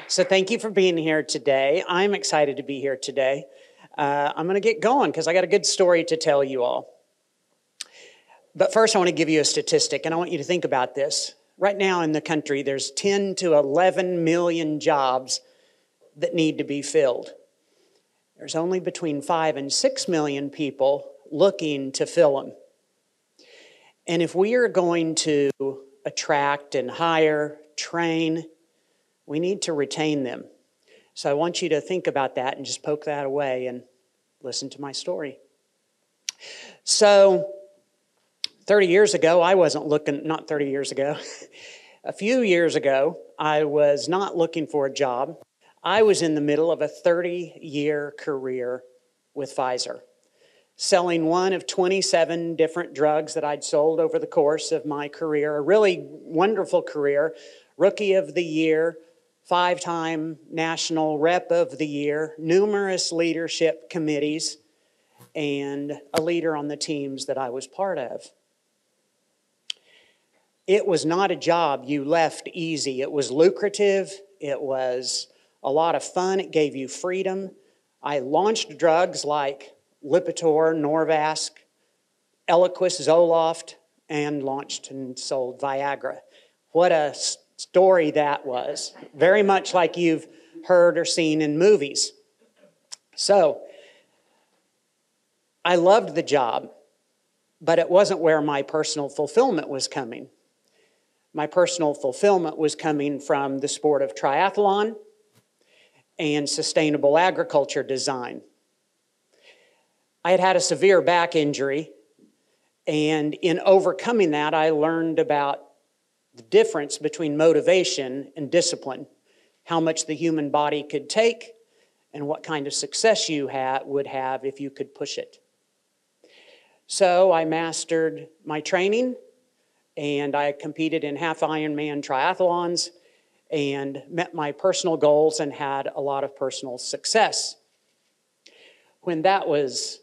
So thank you for being here today. I'm excited to be here today. I'm going to get going because I got a good story to tell you all. But first, I want to give you a statistic, and I want you to think about this. Right now in the country, there's 10 to 11 million jobs that need to be filled. There's only between 5 and 6 million people looking to fill them. And if we are going to attract and hire, train, we need to retain them. So I want you to think about that and just poke that away and listen to my story. So 30 years ago, I wasn't looking, not 30 years ago, a few years ago, I was not looking for a job. I was in the middle of a 30-year career with Pfizer, selling one of 27 different drugs that I'd sold over the course of my career, a really wonderful career, Rookie of the Year, 5-time National Rep of the Year, numerous leadership committees, and a leader on the teams that I was part of. It was not a job you left easy. It was lucrative. It was a lot of fun. It gave you freedom. I launched drugs like Lipitor, Norvasc, Eliquis, Zoloft, and launched and sold Viagra. What a story that was. Very much like you've heard or seen in movies. So, I loved the job, but it wasn't where my personal fulfillment was coming. My personal fulfillment was coming from the sport of triathlon and sustainable agriculture design. I had had a severe back injury, and in overcoming that, I learned about the difference between motivation and discipline, how much the human body could take, and what kind of success you would have if you could push it. So I mastered my training, and I competed in half Ironman triathlons and met my personal goals and had a lot of personal success. When that was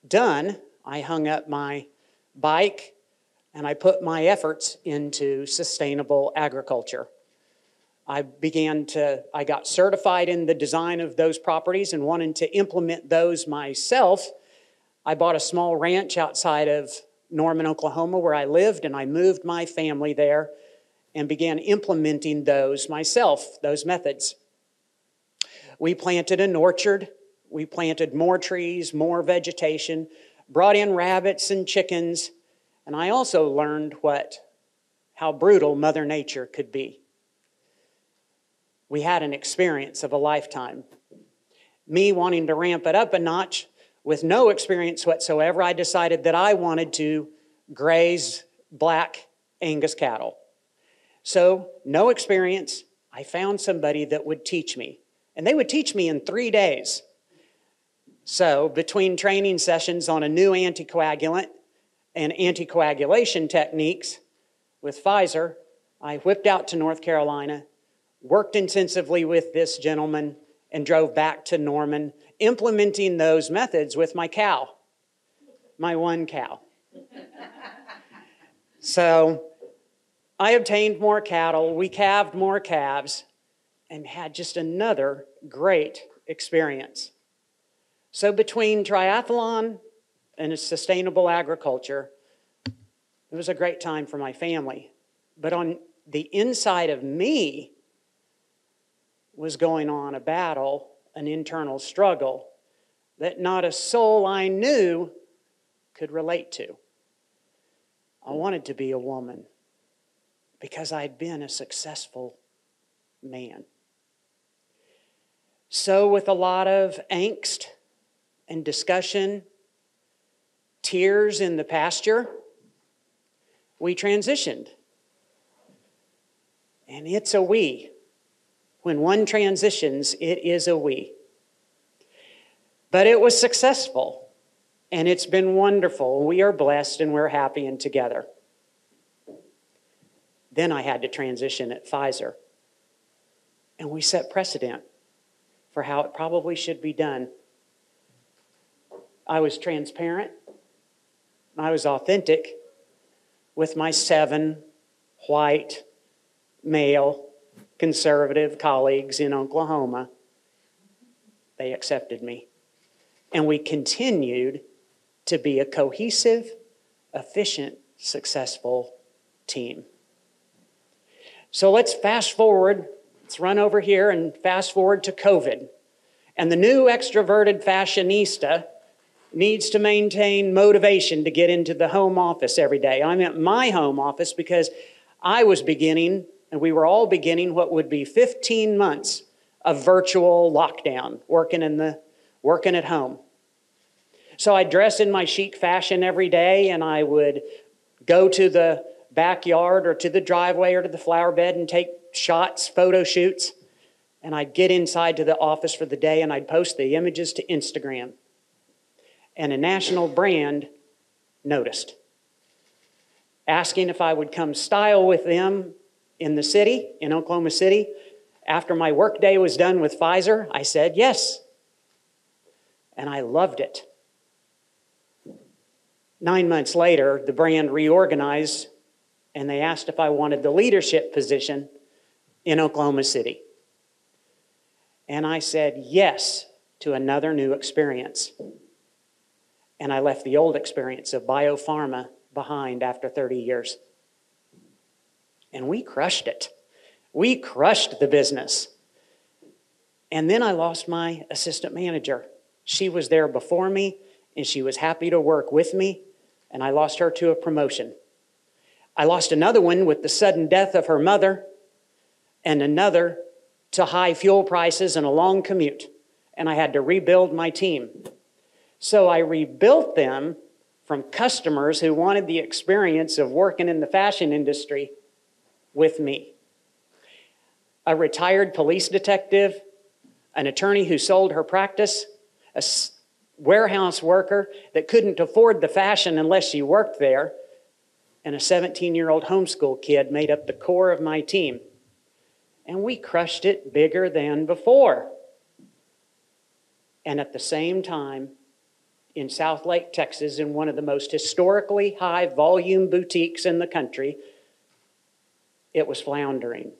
done, I hung up my bike and I put my efforts into sustainable agriculture. I got certified in the design of those properties and wanted to implement those myself. I bought a small ranch outside of Norman, Oklahoma, where I lived, and I moved my family there and began implementing those myself, those methods. We planted an orchard. We planted more trees, more vegetation, brought in rabbits and chickens, and I also learned how brutal Mother Nature could be. We had an experience of a lifetime. Me wanting to ramp it up a notch, with no experience whatsoever, I decided that I wanted to graze black Angus cattle. So, no experience. I found somebody that would teach me. And they would teach me in 3 days. So, between training sessions on a new anticoagulant and anticoagulation techniques with Pfizer, I whipped out to North Carolina, worked intensively with this gentleman, and drove back to Norman, implementing those methods with my cow, my one cow. So I obtained more cattle, we calved more calves, and had just another great experience. So between triathlon and sustainable agriculture, it was a great time for my family. But on the inside of me was going on a battle, an internal struggle that not a soul I knew could relate to. I wanted to be a woman because I'd been a successful man. So with a lot of angst and discussion, tears in the pasture, we transitioned. And it's a we. When one transitions, it is a we. But it was successful, and it's been wonderful. We are blessed, and we're happy and together. Then I had to transition at Pfizer, and we set precedent for how it probably should be done. I was transparent. I was authentic with my 7 white, male, conservative colleagues in Oklahoma. They accepted me. And we continued to be a cohesive, efficient, successful team. So let's fast forward. Let's run over here and fast forward to COVID. And the new extroverted fashionista needs to maintain motivation to get into the home office every day. I'm at my home office because I was beginning, and we were all beginning, what would be 15 months of virtual lockdown, working at home. So I dress in my chic fashion every day, and I would go to the backyard or to the driveway or to the flower bed and take shots, photo shoots. And I'd get inside to the office for the day, and I'd post the images to Instagram. And a national brand noticed, asking if I would come style with them in the city, in Oklahoma City. After my workday was done with Pfizer, I said yes. And I loved it. 9 months later, the brand reorganized, and they asked if I wanted the leadership position in Oklahoma City. And I said yes to another new experience. And I left the old experience of biopharma behind after 30 years. And we crushed it. We crushed the business. And then I lost my assistant manager. She was there before me, and she was happy to work with me, and I lost her to a promotion. I lost another one with the sudden death of her mother, and another to high fuel prices and a long commute. And I had to rebuild my team. So I rebuilt them from customers who wanted the experience of working in the fashion industry with me. A retired police detective, an attorney who sold her practice, a warehouse worker that couldn't afford the fashion unless she worked there, and a 17-year-old homeschool kid made up the core of my team. And we crushed it bigger than before. And at the same time, in South Lake, Texas, in one of the most historically high volume boutiques in the country, it was floundering.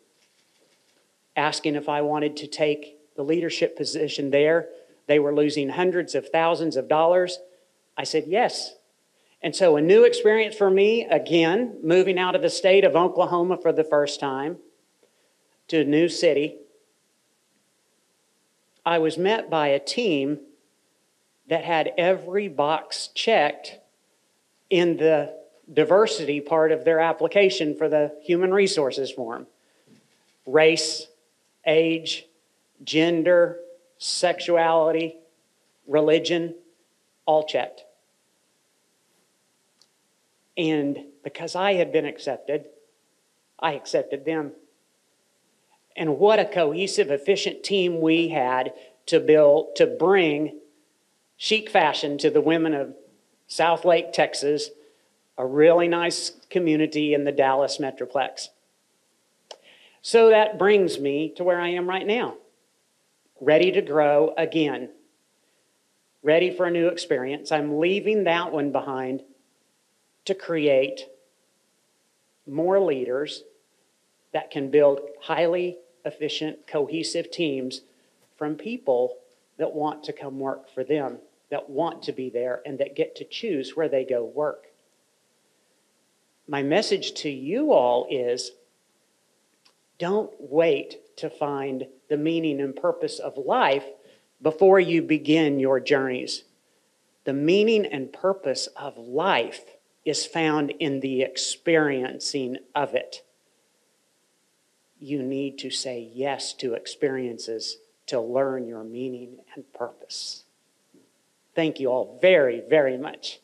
Asking if I wanted to take the leadership position there. They were losing hundreds of thousands of dollars. I said yes. And so a new experience for me, again, moving out of the state of Oklahoma for the first time to a new city. I was met by a team that had every box checked in the diversity part of their application for the human resources form. Race, age, gender, sexuality, religion, all checked. And because I had been accepted, I accepted them. And what a cohesive, efficient team we had to bring chic fashion to the women of South Lake, Texas, a really nice community in the Dallas Metroplex. So that brings me to where I am right now, ready to grow again, ready for a new experience. I'm leaving that one behind to create more leaders that can build highly efficient, cohesive teams from people that want to come work for them, that want to be there, and that get to choose where they go work. My message to you all is, don't wait to find the meaning and purpose of life before you begin your journeys. The meaning and purpose of life is found in the experiencing of it. You need to say yes to experiences to learn your meaning and purpose. Thank you all very, very much.